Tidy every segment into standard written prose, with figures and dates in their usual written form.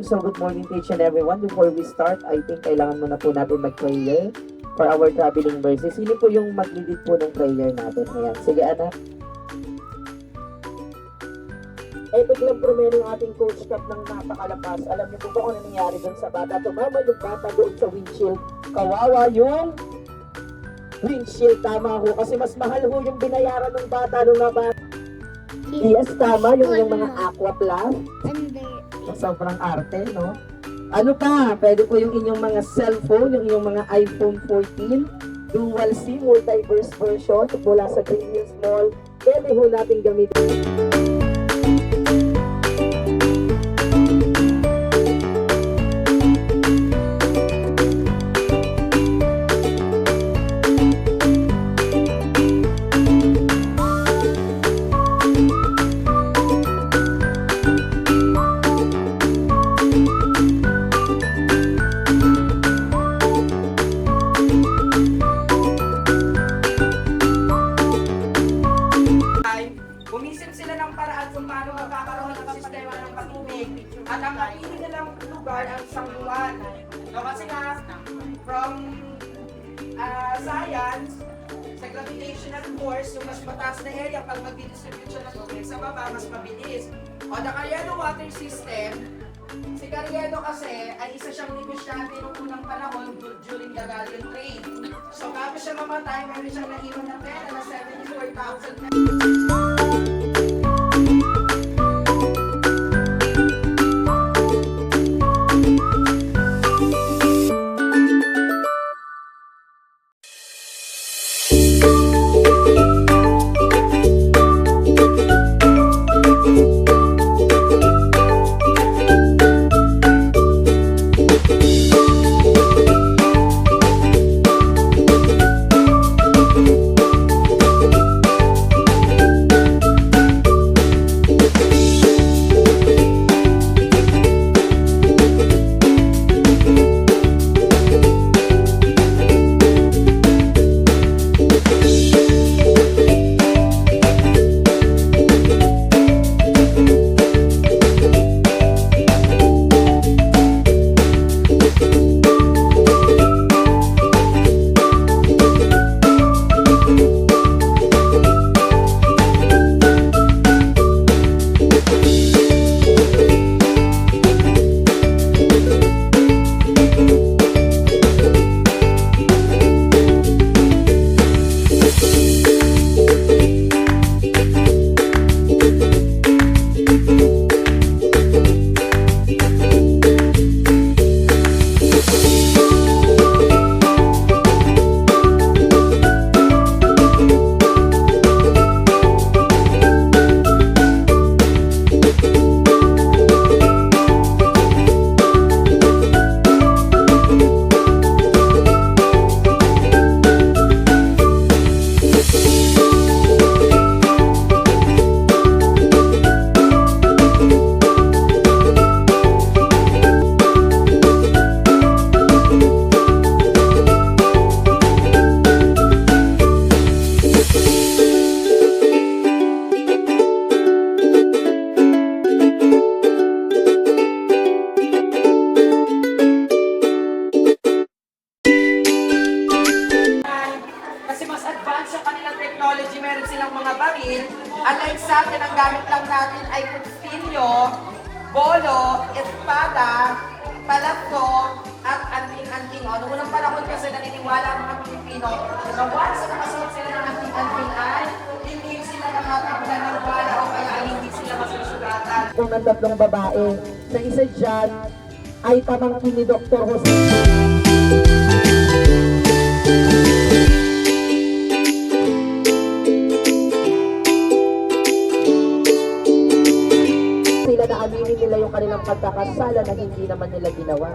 So good morning to each and everyone. Before we start, I think kailangan muna po natin mag-prayer for our traveling mercies. Sino po yung mag-lead po ng prayer natin? Ayan. Sige, anak. Biglang promeno yung ating coach cup ng napakalapas. Alam niyo po ba kung ano nangyari doon sa bata? Tumama yung bata doon sa windshield. Kawawa yung windshield. Tama ho. Kasi mas mahal ho yung binayaran ng bata nung nabata. Yes, tama. Yung mga aqua plus. Sobrang arte, no? Ano pa? Pwede po yung inyong mga cellphone, yung inyong mga iPhone 14, dual SIM, multiverse version, mula sa Green Mall. Pwede ho natin gamitin. Umisip sila ng paraan kung paano magkakaroon ng sistema ng patubig at ang napili nilang lugar ang San Juan. No, kasi nga, from science, sa gravitational force, yung mas mataas na area, pag mag-distribute siya ng tubig sa baba, mas mabilis. O, the Cariano water system, si Cariano kasi ay isa siyang negosyante noong unang panahon during the Gallian trade. So, bago siya mamatay, meron siyang naiwan na pera na 74,000 technology, meron silang mga baril. Unlike sa atin, ang gamit lang natin ay kutsilyo, bolo, espada, palaso, at anting-anting. Noong unang panahon kasi naniniwala ang mga Pilipino na once na nakasuot sila ng anting-anting ay hindi sila nakatagdan ng bala o kaya hindi sila masusugatan. Kung ng tatlong babae, sa isa dyan ay pamangkin ni Dr. Jose. Sila na aminin nila yung kanilang pagkakasala na hindi naman nila ginawa.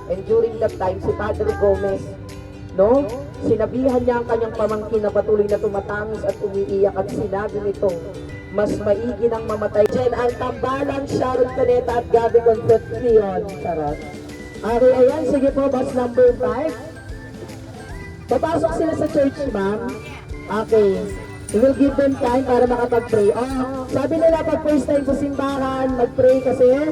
And during that time, si Padre Gomez, no? Sinabihan niya ang kanyang pamangkin na patuloy na tumatangis at umiiyak at sinabi nito, mas maigi nang mamatay. Diyan ang tambalang Sharon Cuneta at Gabby Concepcion. Charot. Okay, ayan. Sige po, boss number 5. Papasok sila sa church, ma'am. Okay. We will give them time para makapag-pray. Oh, sabi nila pag first time sa simbahan, mag-pray kasi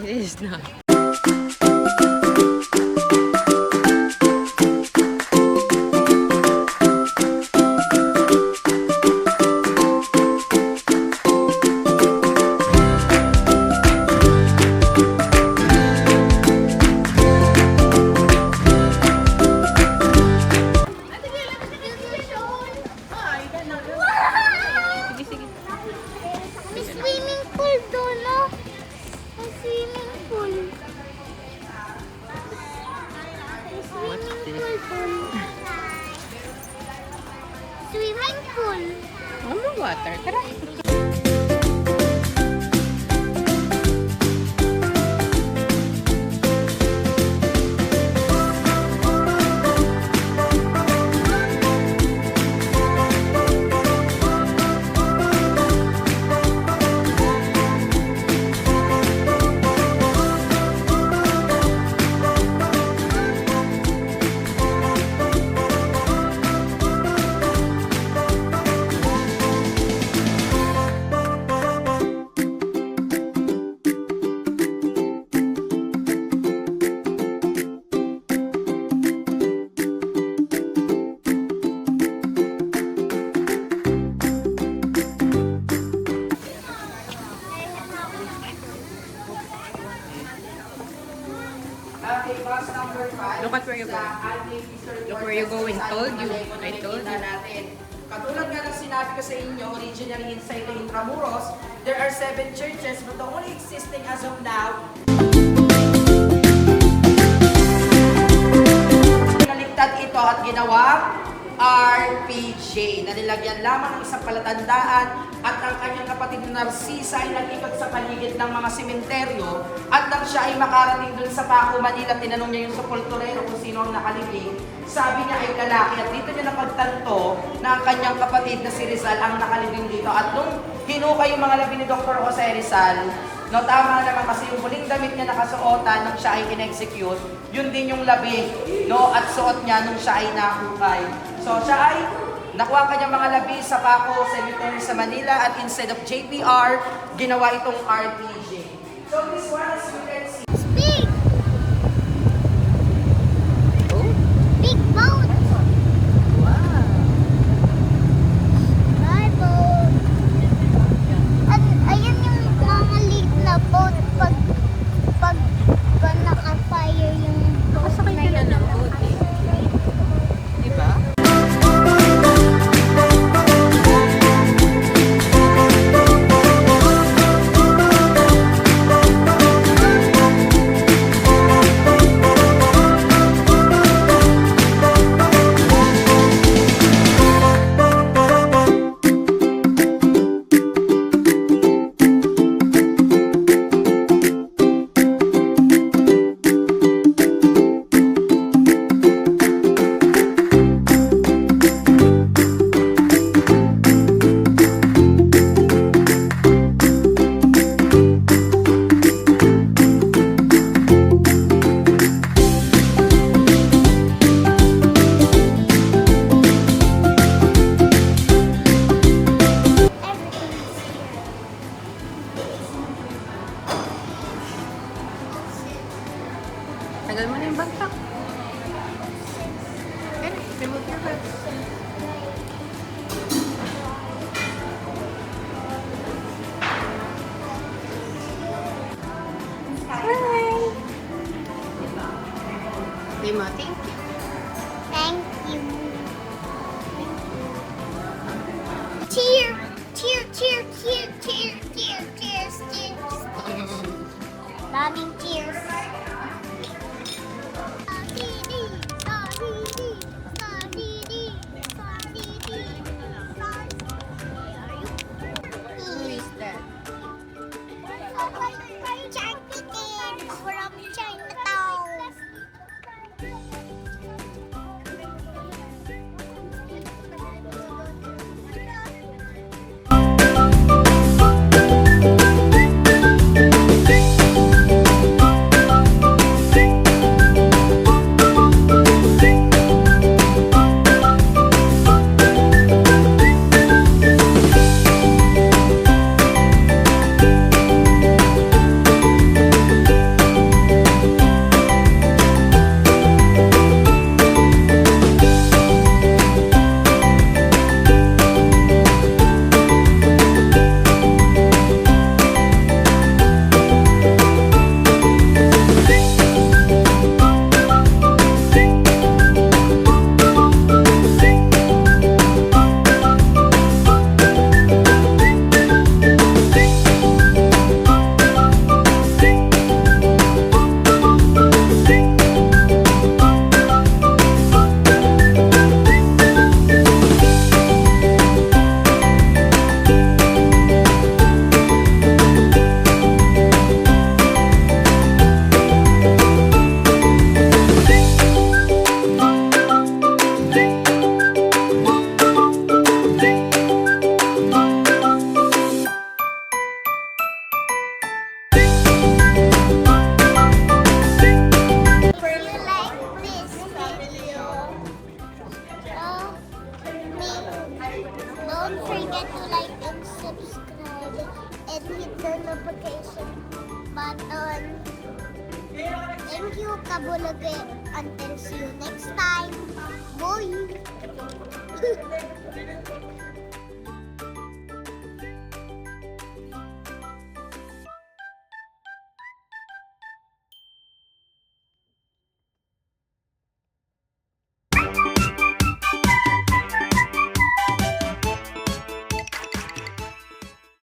This is not. May swimming pool doon, no? May swimming pool. May swimming pool doon. Swimming pool. Water. Tara. Okay, bus number 5. Look at where you're going. Look where you're going. Told you. I told you. Natin. Katulad nga ng sinabi ko sa inyo, originally inside the Intramuros, there are 7 churches, but the only existing as of now, naligtad ito at ginawang RPJ na nilagyan lamang ng isang palatandaan at ang kanyang kapatid na Narcisa ay nag-ikot sa paligid ng mga sementeryo at nang siya ay makarating dun sa Paco, Manila, tinanong niya yung sepulturero kung sino ang nakalibing. Sabi niya ay lalaki at dito niya napagtanto na ang kanyang kapatid na si Rizal ang nakalibing dito. At nung hinukay yung mga labi ni Dr. Jose Rizal, no, tama naman kasi yung huling damit niya nakasuotan nung siya ay in-execute, yun din yung labi, no, at suot niya nung siya ay nahukay. So siya ay nakuha ang kanyang mga labi sa Paco Cemetery sa Manila at instead of JPR, ginawa itong RPJ. So this one, as you can see, It's big. Big boat. Bye, boat. At ayan yung mga liit na boat pag naka-fire yung boat. Nakasakay ka na ng boat eh. Diba? Tagal mo na yung bagpak. Okay, remove your bag. Hi! Timothy? Thank you. Cheer, cheer, cheer, cheer, cheer, cheer, cheers, cheers, cheers. Daming cheers. Sa-di-di, sa-di-di, sa-di-di, sa-di-di, Who is that? Chunky from Chinatown. the notification button. Thank you, Kabulage. Until see you next time. Bye!